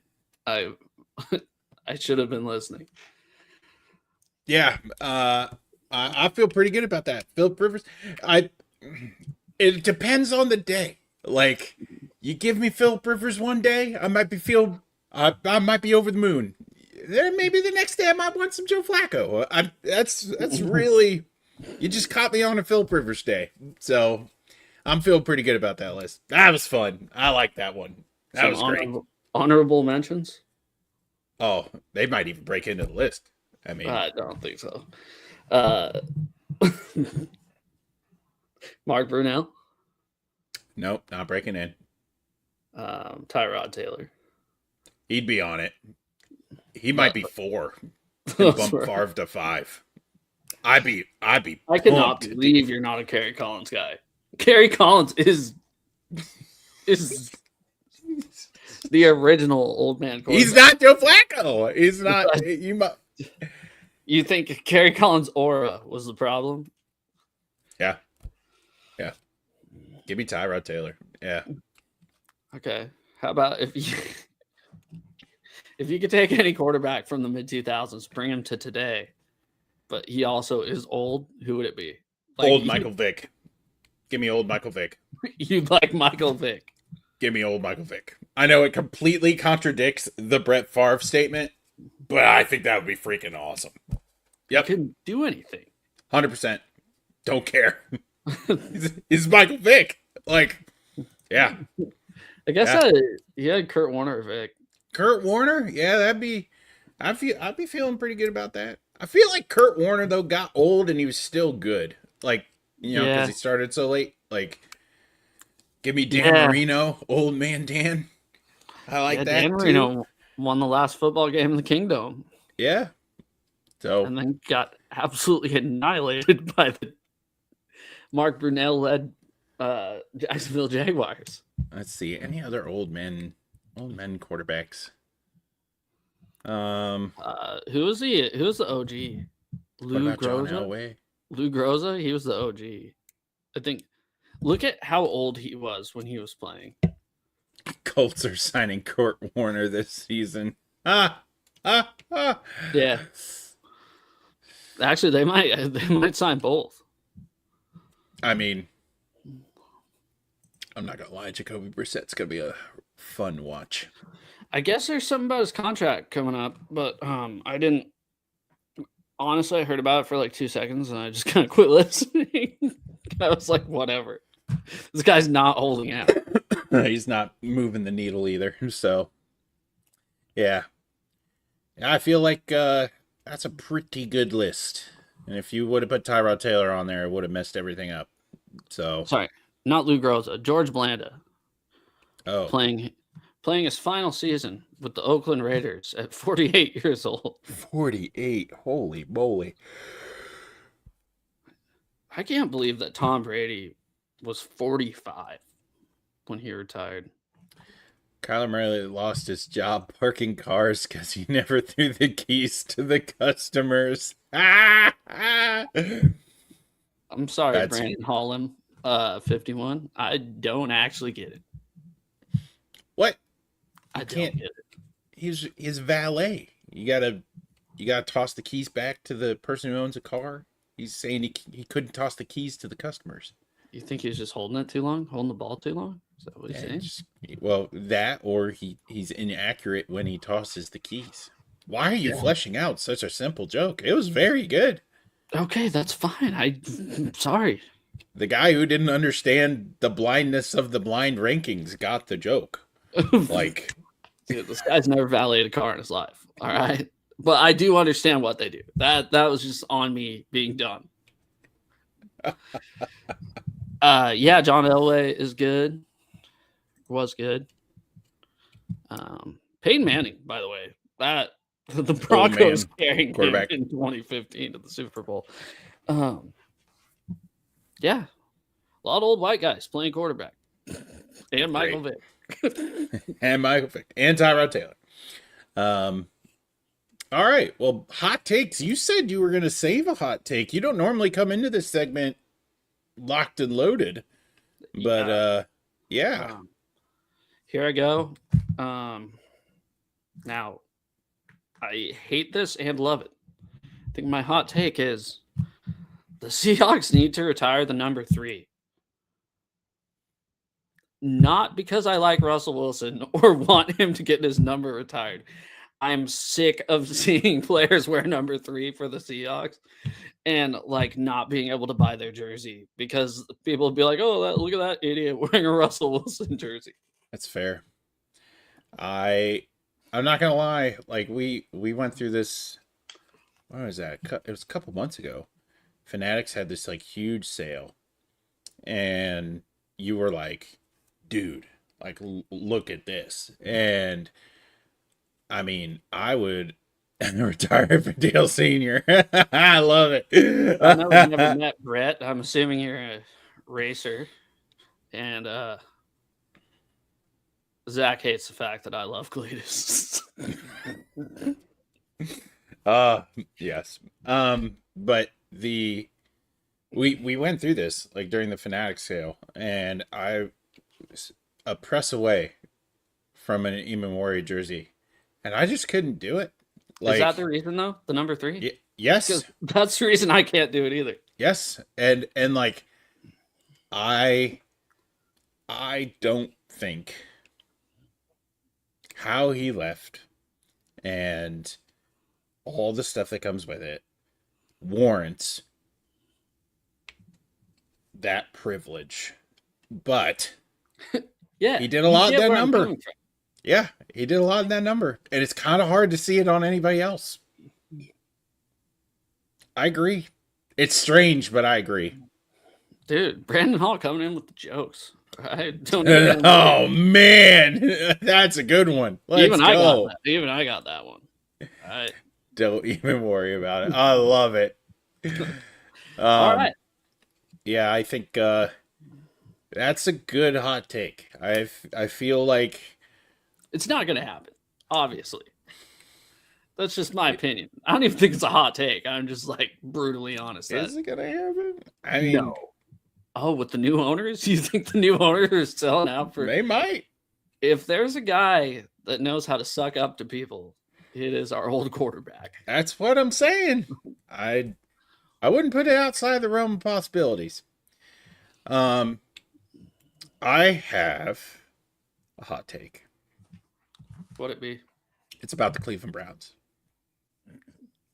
should have been listening. Yeah, I feel pretty good about that. Phillip Rivers, it depends on the day. Like, you give me Phillip Rivers one day, I might be over the moon. Then maybe the next day I might want some Joe Flacco. That's really, you just caught me on a Phillip Rivers day, so I'm feeling pretty good about that list. That was fun. I like that one. That was great. Honorable mentions. Oh, they might even break into the list. I mean, I don't think so. Mark Brunell. Nope, not breaking in. Tyrod Taylor. He'd be on it. He might be 4. And bump Favre to 5. I'd be. I cannot believe you're not a Kerry Collins guy. Kerry Collins is the original old man quarterback. He's not Joe Flacco. He's not. You think Kerry Collins' aura was the problem? Yeah. Give me Tyrod Taylor. Yeah. Okay. How about if you could take any quarterback from the mid-2000s, bring him to today, but he also is old, who would it be? Old Michael Vick. Give me old Michael Vick. You'd like Michael Vick. Give me old Michael Vick. I know it completely contradicts the Brett Favre statement, but I think that would be freaking awesome. Yep. He couldn't do anything. 100%. Don't care. He's Michael Vick. Like, yeah. I guess he had Kurt Warner or Vick. Kurt Warner? Yeah, I'd be feeling pretty good about that. I feel like Kurt Warner, though, got old and he was still good. Like, because he started so late. Like, give me Dan Marino, old man Dan. I like that, Dan Marino won the last football game in the Kingdom. Yeah. So, and then got absolutely annihilated by the Mark Brunell-led Jacksonville Jaguars. Let's see. Any other old men quarterbacks? Who was he? Who was the OG? Lou Groza? Lou Groza? He was the OG. I think. Look at how old he was when he was playing. Colts are signing Kurt Warner this season. Yeah. Actually, they might sign both. I mean, I'm not gonna lie, Jacoby Brissett's gonna be a fun watch. I guess there's something about his contract coming up, but I didn't honestly. I heard about it for like 2 seconds and I just kind of quit listening. I was like, whatever. This guy's not holding out. He's not moving the needle either. So, yeah, I feel like that's a pretty good list. And if you would have put Tyrod Taylor on there, it would have messed everything up. So, Sorry, not Lou Groza. George Blanda oh, playing his final season with the Oakland Raiders at 48 years old. 48. Holy moly. I can't believe that Tom Brady was 45 when he retired. Kyler Murray lost his job parking cars because he never threw the keys to the customers. I'm sorry, That's- Brandon Holland, 51. I don't actually get it. What? I can't- don't get it. He's his valet. You gotta toss the keys back to the person who owns a car. He's saying he couldn't toss the keys to the customers. You think he was just holding it too long, holding the ball too long? Is that what he's saying? Well, that or he's inaccurate when he tosses the keys. Why are you fleshing out such a simple joke? It was very good. Okay, that's fine. I'm sorry. The guy who didn't understand the blindness of the blind rankings got the joke. Like, dude, this guy's never valeted a car in his life. All right, but I do understand what they do. That was just on me being dumb. Yeah, John Elway is good. Was good. Peyton Manning, by the way, that the Broncos carrying him in 2015 to the Super Bowl. Yeah, a lot of old white guys playing quarterback, and Michael Vick, and Michael Vick, and Tyrod Taylor. All right, well, hot takes. You said you were going to save a hot take. You don't normally come into this segment locked and loaded, but yeah. Here I go. Now, I hate this and love it. I think my hot take is the Seahawks need to retire the number 3. Not because I like Russell Wilson or want him to get his number retired. I'm sick of seeing players wear number 3 for the Seahawks and like not being able to buy their jersey because people will be like, "Oh, look at that idiot wearing a Russell Wilson jersey." That's fair. I'm not gonna lie. Like we went through this. What was that? It was a couple months ago. Fanatics had this like huge sale, and you were like, "Dude, like look at this." And I mean, I would retire for Dale Senior. I love it. I know we never met Brett. I'm assuming you're a racer, and Zach hates the fact that I love Cletus. Yes. But we went through this like during the Fanatic sale, and I was a press away from an Imamori jersey, and I just couldn't do it. Like, is that the reason though? The number 3? Yes. Because that's the reason I can't do it either. Yes, and like I don't think how he left and all the stuff that comes with it warrants that privilege. But yeah, he did a lot of that number. And it's kind of hard to see it on anybody else. I agree. It's strange, but I agree. Dude, Brandon Hall coming in with the jokes. I don't Oh man, that's a good one. Let's go. Even I got that one. Don't even worry about it. I love it. All right. Yeah, I think that's a good hot take. I feel like it's not going to happen. Obviously, that's just my opinion. I don't even think it's a hot take. I'm just like brutally honest. Is it going to happen? I mean, no. Oh, with the new owners? You think the new owners are selling out for... They might. If there's a guy that knows how to suck up to people, it is our old quarterback. That's what I'm saying. I wouldn't put it outside the realm of possibilities. I have a hot take. What'd it be? It's about the Cleveland Browns.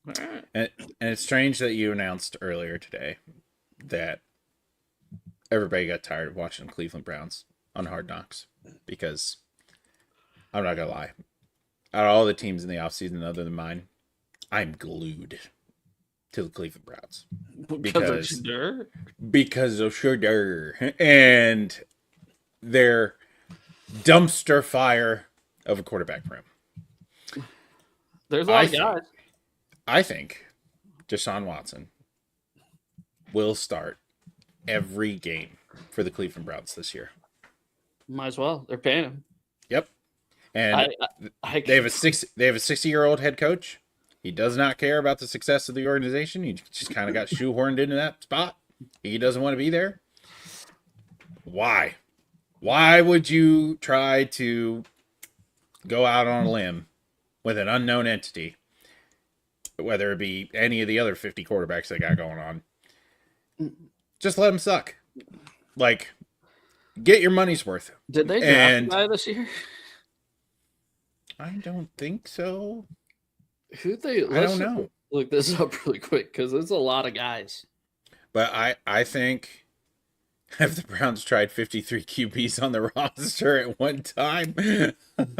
All right. And it's strange that you announced earlier today that everybody got tired of watching the Cleveland Browns on Hard Knocks, because I'm not going to lie. Out of all the teams in the offseason other than mine, I'm glued to the Cleveland Browns. Because of Because of Shudder and their dumpster fire of a quarterback room. there's a lot of guys. I think Deshaun Watson will start every game for the Cleveland Browns this year. Might as well. They're paying him. Yep. And they have a 60-year-old head coach. He does not care about the success of the organization. He just kind of got shoehorned into that spot. He doesn't want to be there. Why? Why would you try to go out on a limb with an unknown entity, whether it be any of the other 50 quarterbacks they got going on? Just let them suck. Like, get your money's worth. Did they draft a guy this year? I don't think so. I don't know. Look this up really quick, because there's a lot of guys. But I think if the Browns tried 53 QBs on the roster at one time,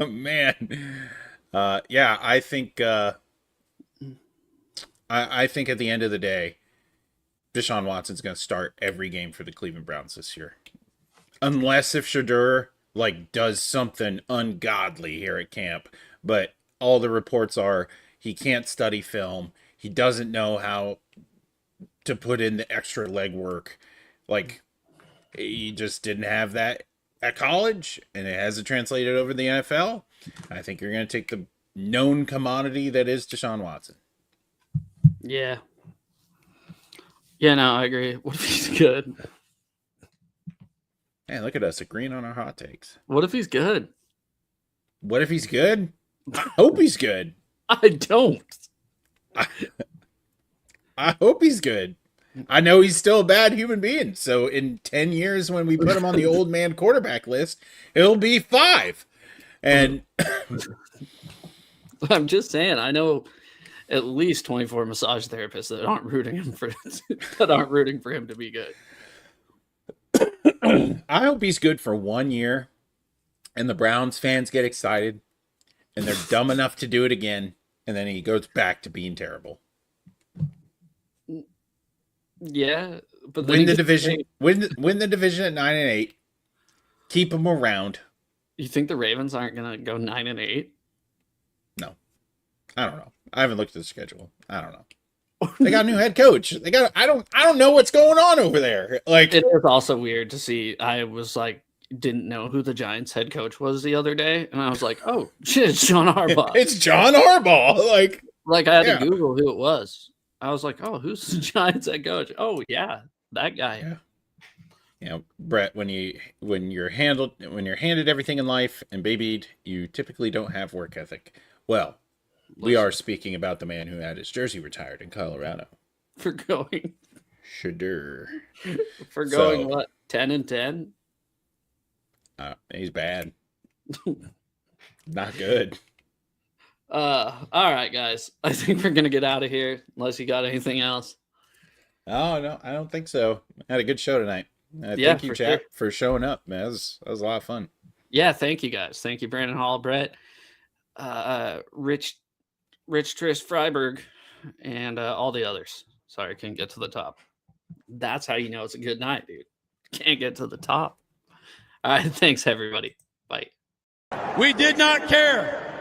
man, yeah, I think I think at the end of the day, Deshaun Watson's going to start every game for the Cleveland Browns this year, unless if Shedeur does something ungodly here at camp. But all the reports are he can't study film. He doesn't know how to put in the extra legwork. He just didn't have that at college, and it hasn't translated over the NFL. I think you're going to take the known commodity that is Deshaun Watson. Yeah. Yeah, no, I agree. What if he's good? Man, look at us agreeing on our hot takes. What if he's good? What if he's good? I hope he's good. I don't. I hope he's good. I know he's still a bad human being. So in 10 years, when we put him on the old man quarterback list, he'll be 5. And I'm just saying, I know at least 24 massage therapists that aren't rooting for him to be good. I hope he's good for 1 year, and the Browns fans get excited, and they're dumb enough to do it again, and then he goes back to being terrible. Yeah, but win the division. Win the division at 9-8. Keep him around. You think the Ravens aren't gonna go 9-8? No, I don't know. I haven't looked at the schedule. I don't know. They got a new head coach. I don't know what's going on over there. It is also weird to see. I was didn't know who the Giants head coach was the other day, and I was like, oh shit, it's John Harbaugh. It's John Harbaugh. I had to Google who it was. I was like, oh, who's the Giants head coach? Oh yeah, that guy. Yeah. Brett, when you're handed everything in life and babied, you typically don't have work ethic. Well, we are speaking about the man who had his jersey retired in Colorado. For going. Shedeur. For going, what, 10-10? He's bad. Not good. All right, guys. I think we're going to get out of here, unless you got anything else. Oh, no, I don't think so. I had a good show tonight. Thank you, chat, for showing up, man. That was a lot of fun. Yeah, thank you, guys. Thank you, Brandon Hall, Brett, Rich Trish Freiberg, and all the others. Sorry, I couldn't get to the top. That's how you know it's a good night, dude. Can't get to the top. All right, thanks, everybody. Bye. We did not care